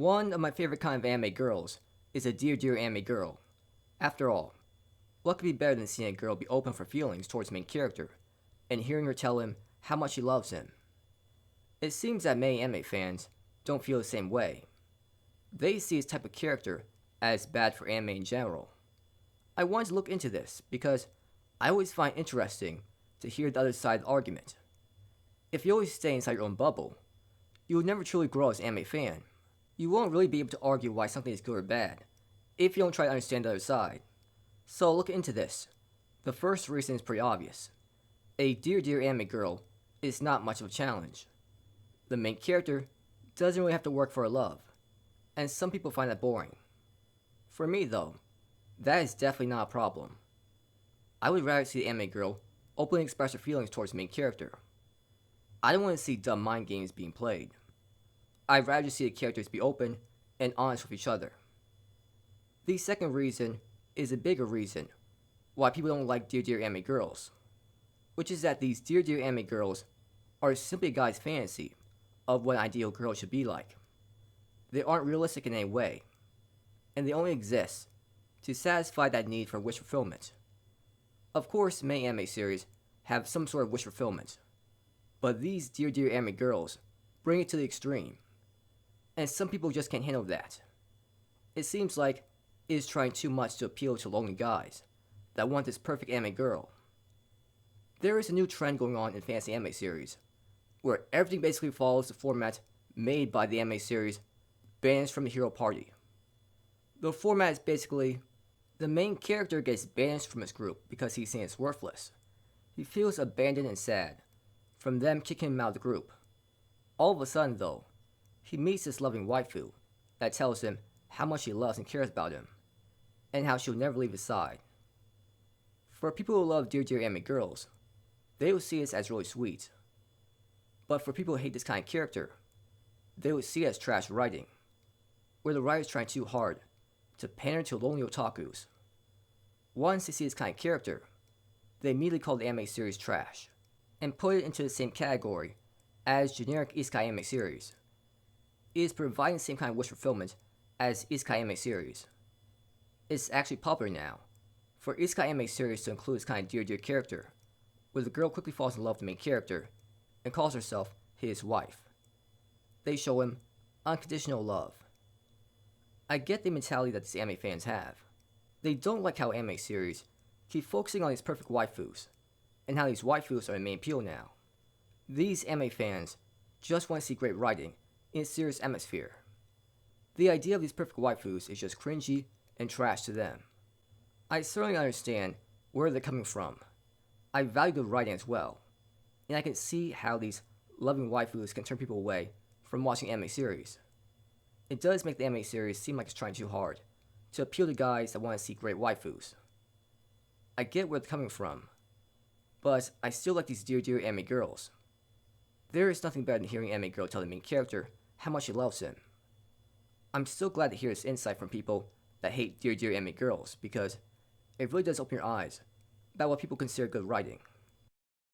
One of my favorite kind of anime girls is a Dere Dere anime girl. After all, what could be better than seeing a girl be open for feelings towards the main character and hearing her tell him how much she loves him? It seems that many anime fans don't feel the same way. They see this type of character as bad for anime in general. I wanted to look into this because I always find it interesting to hear the other side of the argument. If you always stay inside your own bubble, you will never truly grow as an anime fan. You won't really be able to argue why something is good or bad if you don't try to understand the other side. So look into this. The first reason is pretty obvious. A Dere Dere anime girl is not much of a challenge. The main character doesn't really have to work for her love, and some people find that boring. For me though, that is definitely not a problem. I would rather see the anime girl openly express her feelings towards the main character. I don't want to see dumb mind games being played. I'd rather see the characters be open and honest with each other. The second reason is a bigger reason why people don't like Dere Dere anime girls, which is that these Dere Dere anime girls are simply a guy's fantasy of what an ideal girl should be like. They aren't realistic in any way, and they only exist to satisfy that need for wish fulfillment. Of course, many anime series have some sort of wish fulfillment, but these Dere Dere anime girls bring it to the extreme, and some people just can't handle that. It seems like it is trying too much to appeal to lonely guys that want this perfect anime girl. There is a new trend going on in fantasy anime series, where everything basically follows the format made by the anime series Banished from the Hero Party. The format is basically the main character gets banished from his group because he's seen as worthless. He feels abandoned and sad from them kicking him out of the group. All of a sudden, though, he meets this loving waifu that tells him how much she loves and cares about him, and how she'll never leave his side. For people who love Dere Dere anime girls, they will see this as really sweet. But for people who hate this kind of character, they will see it as trash writing, where the writer's trying too hard to pander to lonely otakus. Once they see this kind of character, they immediately call the anime series trash, and put it into the same category as generic isekai anime series. It is providing the same kind of wish fulfillment as isekai anime series. It's actually popular now for isekai anime series to include this kind of Dere Dere character, where the girl quickly falls in love with the main character and calls herself his wife. They show him unconditional love. I get the mentality that these anime fans have. They don't like how anime series keep focusing on these perfect waifus, and how these waifus are the main appeal now. These anime fans just want to see great writing in a serious atmosphere. The idea of these perfect waifus is just cringy and trash to them. I certainly understand where they're coming from. I value the writing as well, and I can see how these loving waifus can turn people away from watching anime series. It does make the anime series seem like it's trying too hard to appeal to guys that want to see great waifus. I get where they're coming from, but I still like these Dere Dere anime girls. There is nothing better than hearing an anime girl tell the main character how much she loves him. I'm still glad to hear this insight from people that hate Dere Dere anime girls, because it really does open your eyes about what people consider good writing.